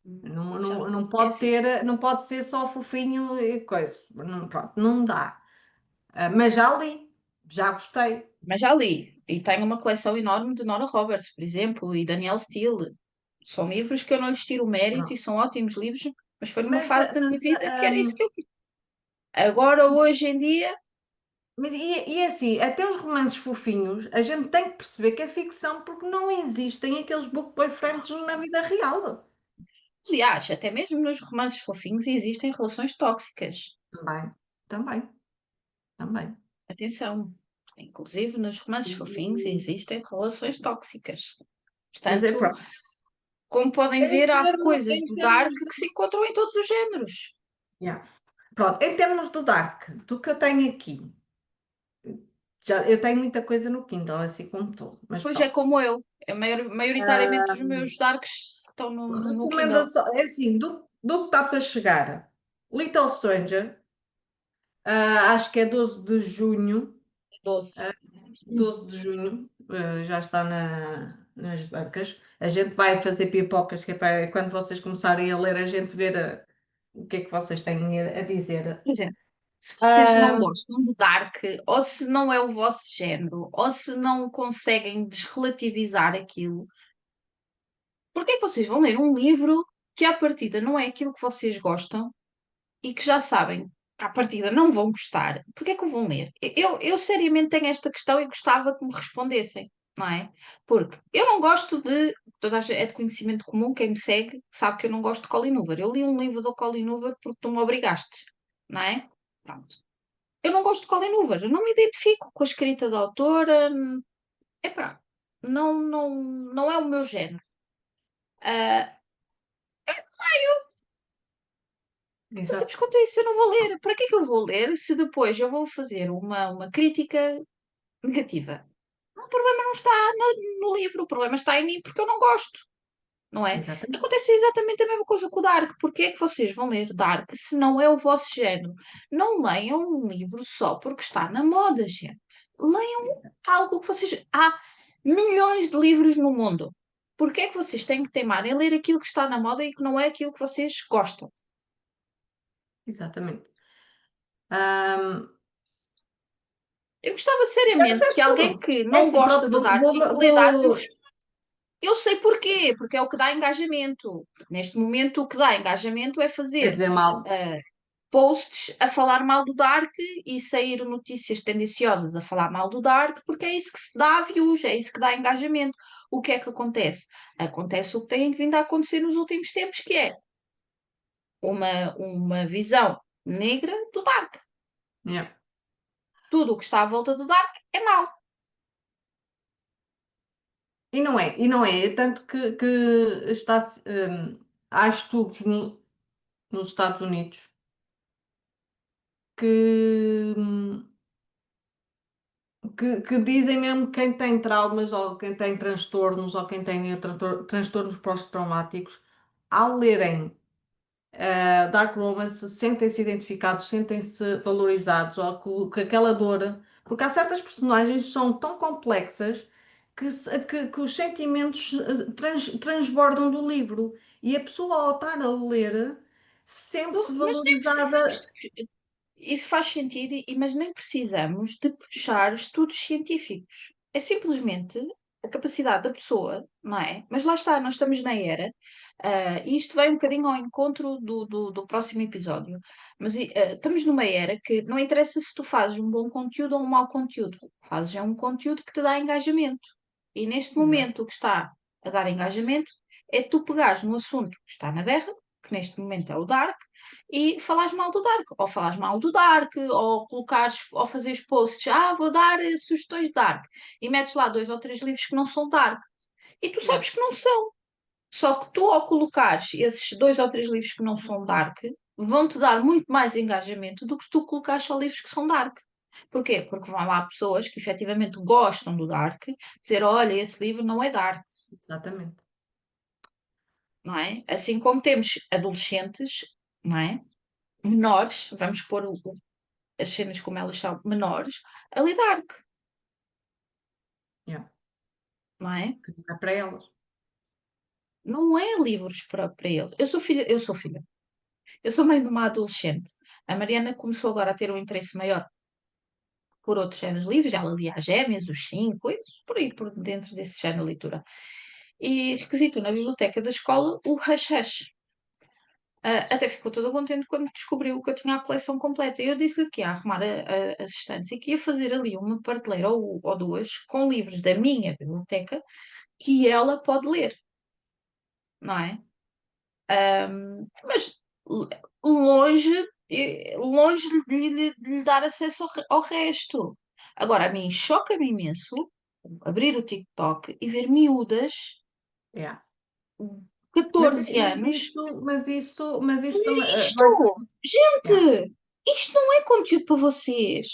Não, já não não, não consigo. É pode assim. ter, não pode ser só fofinho e coisa. Não, pronto, não dá. Mas já li, já gostei. Mas já li, e tenho uma coleção enorme de Nora Roberts, por exemplo, e Danielle Steele. São livros que eu não lhes tiro o mérito e Pronto. são ótimos livros, mas foi numa Mas, fase da minha mas, vida que era isso hum, que eu queria. Agora, hoje em dia, e é assim, até os romances fofinhos, a gente tem que perceber que é ficção porque não existem aqueles book boyfriends na vida real. aliás, até mesmo nos romances fofinhos existem relações tóxicas. Também, também, também. Atenção, inclusive nos romances fofinhos existem relações tóxicas. Mas é Portanto, pronto. como podem ver, há coisas Em do termos Dark que se encontram em todos os géneros. yeah. Pronto, em termos do Dark, do que eu tenho aqui, já, eu tenho muita coisa no Kindle, assim como tu, mas Pois é pronto. como eu. Maioritariamente os meus Darks estão no Kindle Recomendação, é assim, do que está para chegar. Little Stranger, acho que é 12 de junho, 12. 12 de junho, já está nas bancas. A gente vai fazer pipocas, que é para quando vocês começarem a ler, a gente ver o que é que vocês têm a dizer. Por exemplo, se vocês não Ah, gostam de Dark, ou se não é o vosso género, ou se não conseguem desrelativizar aquilo, porque é que vocês vão ler um livro que à partida não é aquilo que vocês gostam e que já sabem que à partida não vão gostar? Porque é que o vão ler? Eu seriamente tenho esta questão e gostava que me respondessem, não é? Porque eu não gosto de. É de conhecimento comum, quem me segue sabe que eu não gosto de Colin Hoover. Eu li um livro do Colin Hoover porque tu me obrigaste, não é? Pronto. Eu não gosto de Colin Hoover, eu não me identifico com a escrita da autora. Epá, não é o meu género. Ah, eu sempre exato, quanto a isso, eu não vou ler. Para que é que eu vou ler se depois eu vou fazer uma crítica negativa? O problema não está no livro, o problema está em mim porque eu não gosto, não é? exatamente, Acontece exatamente a mesma coisa com o Dark. Porque é que vocês vão ler Dark se não é o vosso género? Não leiam um livro só porque está na moda, gente. Leiam algo que vocês. Há milhões de livros no mundo. Porque é que vocês têm que teimar em ler aquilo que está na moda e que não é aquilo que vocês gostam? exatamente. Ahm, Eu gostava já seriamente que disseste alguém tudo. que É não assim, gosta pronto, de Dark e que lê Dark, eu sei porquê, porque é o que dá engajamento. Porque neste momento o que dá engajamento é quer fazer dizer mal. posts a falar mal do Dark e sair notícias tendenciosas a falar mal do Dark, porque é isso que se dá views, é isso que dá engajamento. O que é que acontece? Acontece o que tem vindo a acontecer nos últimos tempos, que é uma visão negra do Dark. Yeah. Tudo o que está à volta do Dark é mau. E não é, tanto que está, há estudos nos Estados Unidos que, que dizem mesmo que quem tem traumas ou quem tem transtornos ou quem tem transtornos pós-traumáticos, ao lerem. Dark Romance, sentem-se identificados, sentem-se valorizados, ou que aquela dor, porque há certas personagens que são tão complexas que os sentimentos transbordam do livro e a pessoa ao estar a ler sente-se Mas nem precisamos, valorizada. isso faz sentido, mas nem precisamos de puxar estudos científicos. É simplesmente a capacidade da pessoa, não é? Mas lá está, nós estamos na era, e isto vai um bocadinho ao encontro do próximo episódio, mas estamos numa era que não interessa se tu fazes um bom conteúdo ou um mau conteúdo, fazes é um conteúdo que te dá engajamento. E neste Exato, momento o que está a dar engajamento é tu pegares no assunto que está na berra, que neste momento é o Dark, e falares mal do Dark, ou falares mal do Dark, ou colocares, ou fazeres posts, vou dar sugestões de Dark, e metes lá dois ou três livros que não são Dark, e tu yeah, sabes que não são. Só que tu, ao colocares esses dois ou três livros que não são Dark, vão-te dar muito mais engajamento do que tu colocares só livros que são Dark. Porquê? Porque vão lá pessoas que efetivamente gostam do Dark, dizer, olha, esse livro não é Dark, exatamente. não é? Assim como temos adolescentes, não é? Menores, vamos pôr as cenas como elas são menores, a lidar, Yeah. não é? Que não é para elas. Não é livros para eles. Eu sou mãe de uma adolescente. A Mariana começou agora a ter um interesse maior por outros géneros de livros, ela lia as Gêmeas, os Cinco, e por aí, por dentro desse género de leitura. E requisitou na biblioteca da escola o Hush Hush. Até ficou toda contente quando descobriu que eu tinha a coleção completa. E eu disse-lhe que ia arrumar a estante e que ia fazer ali uma prateleira ou duas com livros da minha biblioteca que ela pode ler, não é? Mas longe, longe de lhe dar acesso ao resto. Agora, a mim choca-me imenso abrir o TikTok e ver miúdas, Yeah. 14 anos, Mas isso também isto! vai. Yeah, Gente, isto não é conteúdo para vocês.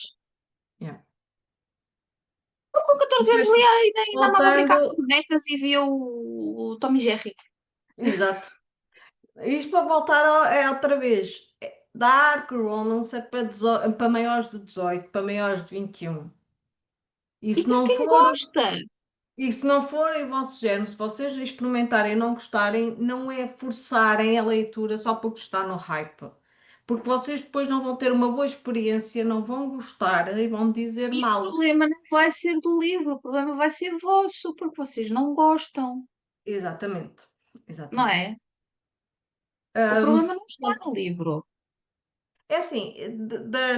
yeah. Eu com 14 anos Mas, lia e ainda andava a brincar com voltando, bonecas e via o Tom e Jerry. exato. Isto para voltar é outra vez. Dark Romance é para maiores de 18, para maiores de 21. E E se para não quem for, gosta? e se não for em vosso género, se vocês experimentarem e não gostarem, não é forçarem a leitura só porque está no hype. Porque vocês depois não vão ter uma boa experiência, não vão gostar e vão dizer E o mal. problema não vai ser do livro, o problema vai ser vosso, porque vocês não gostam, Exatamente. não Exatamente. é? O Ahm, problema não está no livro. É assim,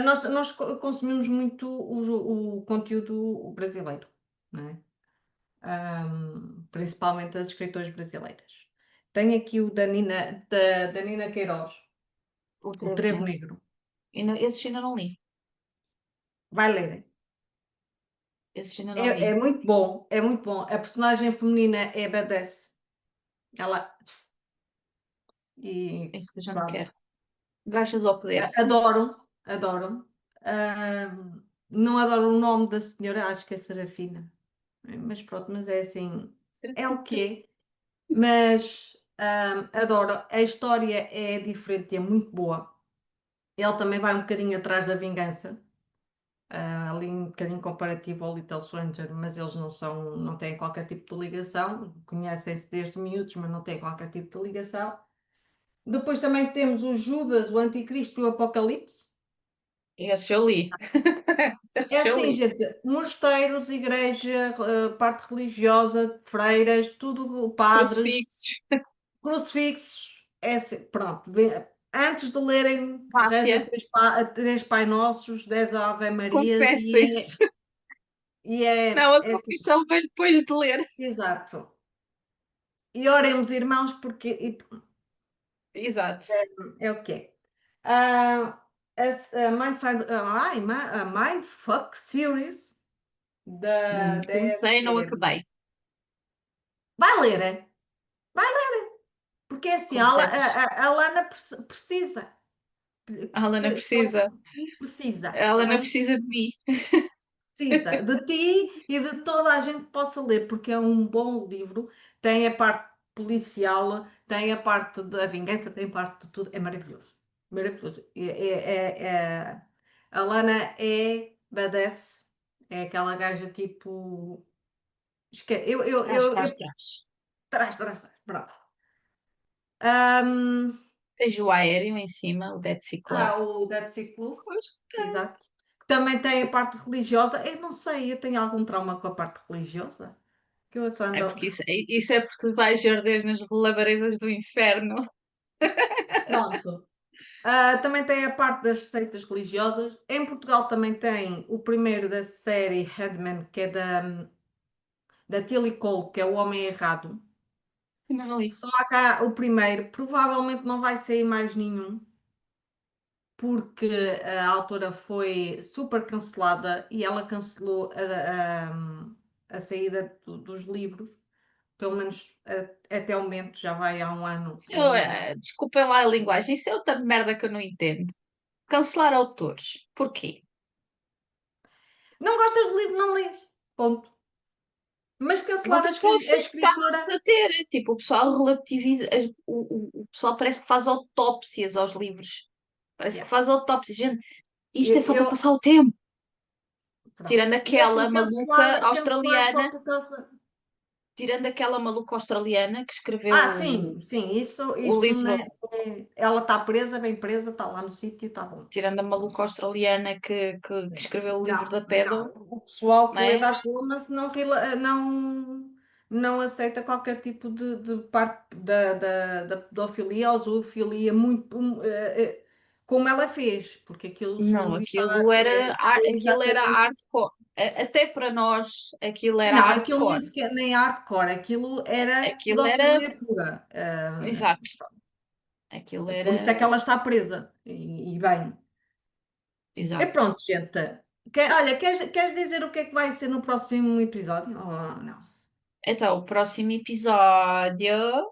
nós consumimos muito o conteúdo brasileiro, não é? Principalmente as escritoras brasileiras. Tenho aqui o da Nina Queiroz, O O Trevo Trevo Negro. Negro. Esses ainda não li. Vai ler. Esses ainda não É li. muito bom, é muito bom. A personagem feminina é badass. Ela. É E isso que a gente pronto. quer. Gachas ao poder. Adoro, adoro. Não adoro o nome da senhora, acho que é Serafina. Mas pronto, mas é assim, é o que é. Mas adoro. A história é diferente e é muito boa. Ele também vai um bocadinho atrás da vingança, ali um bocadinho comparativo ao Little Stranger, mas eles não têm qualquer tipo de ligação. Conhecem-se desde miúdos, mas não têm qualquer tipo de ligação. Depois também temos o Judas, o Anticristo e o Apocalipse. Esse eu li. É Esse eu assim, li. gente, mosteiros, igreja, parte religiosa, freiras, tudo, padres, Crucifixos. crucifixos, é assim, pronto. Antes de lerem, rezem Máfia. três Pai Nossos, 10 Ave Marias Confessem-se. e é, Não, a é assim, confissão veio depois de ler. exato. E oremos, irmãos, porque Exato. é o que é. Ah, a a Mindfuck Series da Comecei, não ESPN. acabei. Vai ler, é? Porque é assim, Com certeza. a Lana precisa. A Helena precisa. Precisa. A Ela Helena precisa de mim. precisa de ti e de toda a gente que possa ler, porque é um bom livro. Tem a parte policial, tem a parte da vingança, tem a parte de tudo. É maravilhoso. Maravilhoso. A Lana é badass. É aquela gaja tipo. Traz, traz, traz. Trás, trás, trás. Bravo. Ahm, Tens o aéreo em cima, o Dead Sea Club. o Dead Sea Club. Gosto. Exato. Também tem a parte religiosa. Eu não sei, eu tenho algum trauma com a parte religiosa. Que eu só É ando. porque isso é porque tu vais arder nas labaredas do inferno. Pronto. Também tem a parte das seitas religiosas. Em Portugal também tem o primeiro da série Handman, que é da Tilly Cole, que é O Homem Errado. Não li. Só há cá o primeiro. Provavelmente não vai sair mais nenhum, porque a autora foi super cancelada e ela cancelou a saída dos livros. Pelo menos até o momento, já vai há um ano em. Desculpem lá a linguagem, isso é outra merda que eu não entendo. Cancelar autores. Porquê? Não gostas do livro, não lês. Ponto. Mas cancelar Pergunta tão a simples que escritora. estamos a ter. Tipo, o pessoal relativiza. O pessoal parece que faz autópsias aos livros. Parece que Yeah. faz autópsias. Gente, isto é Eu, só para eu- passar o tempo. Tirando pronto. E aquela assim, maluca cancelar só australiana. por causa. Tirando aquela maluca australiana que escreveu Ah, sim, sim, o isso livro. né, ela está presa, bem presa, está lá no sítio, está bom. Tirando a maluca australiana que escreveu o livro Não, da Pedo, não. O pessoal não que lê é? Dark Romance não aceita qualquer tipo de parte da pedofilia ou zoofilia, muito, como ela fez, porque aquilo, Não, segundo disse, é aquilo era exatamente. hardcore. Até para nós, aquilo era Não, aquilo nem hardcore. sequer nem hardcore, aquilo era Aquilo era. pedofilia pura. Exato. Aquilo Por isso é que era. ela está presa. E bem. E Exato. pronto, gente. Olha, queres dizer o que é que vai ser no próximo episódio? Ou não? Então, o próximo episódio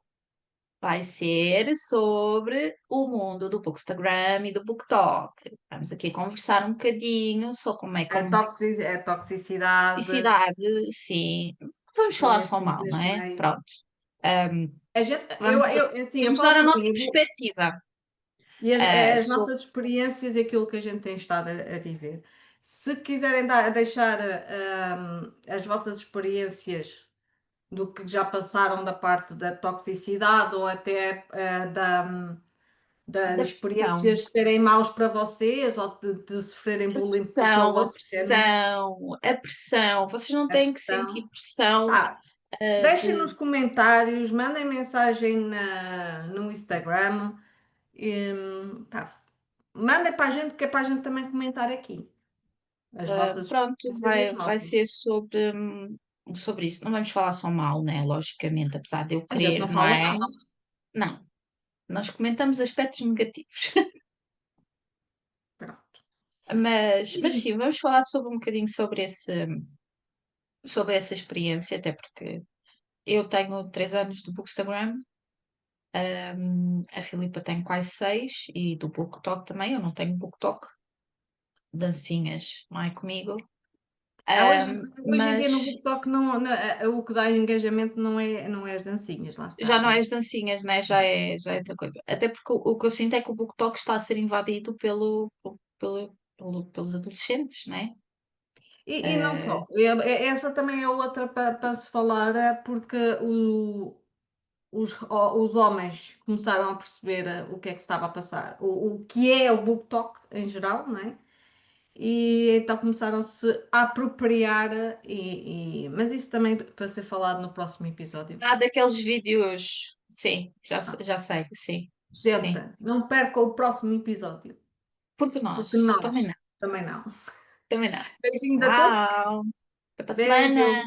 vai ser sobre o mundo do Bookstagram e do BookTok. Vamos aqui conversar um bocadinho sobre como é que A toxicidade cidade, sim. Vamos falar só mal, não neste é? meio. Pronto. Um, A gente, vamos, assim, eu vamos dar falo a por nossa mim. perspectiva E as sobre. nossas experiências e aquilo que a gente tem estado a viver. Se quiserem deixar as vossas experiências do que já passaram da parte da toxicidade ou até das Da pressão. experiências serem maus para vocês ou de sofrerem bullying pelo A vosso género, pressão, a pressão. Vocês não a têm que sentir pressão. pressão Pá, deixem de nos comentários, mandem mensagem no Instagram. Pá, mandem para a gente, que é para a gente também comentar aqui as vossas pronto, experiências e as vai nossas. ser sobre isso. Não vamos falar só mal, né? Logicamente, apesar de eu A gente não querer, não fala é? mal. Não, nós comentamos aspectos negativos. Pronto. É Mas sim, isso. vamos falar sobre um bocadinho sobre essa experiência, até porque eu tenho 3 anos de Bookstagram, a Filipa tem quase 6 e do BookTok também, eu não tenho BookTok, dancinhas, não é comigo. Hoje em dia no Mas TikTok o que dá engajamento não é as dancinhas, lá está. já não é as dancinhas, né? Já é outra coisa. Até porque o que eu sinto é que o BookTok está a ser invadido pelos adolescentes, né? E não só. Essa também é outra para se falar, porque os homens começaram a perceber o que é que se estava a passar, o que é o BookTok em geral, não é? E então começaram-se a apropriar, mas isso também para ser falado no próximo episódio. Daqueles vídeos, sim, Ah, já sei, sim, gente, sim. não perca o próximo episódio, Porque porque nós nós também não. também não. Beijinhos a todos, Tchau, até para a beijo. semana.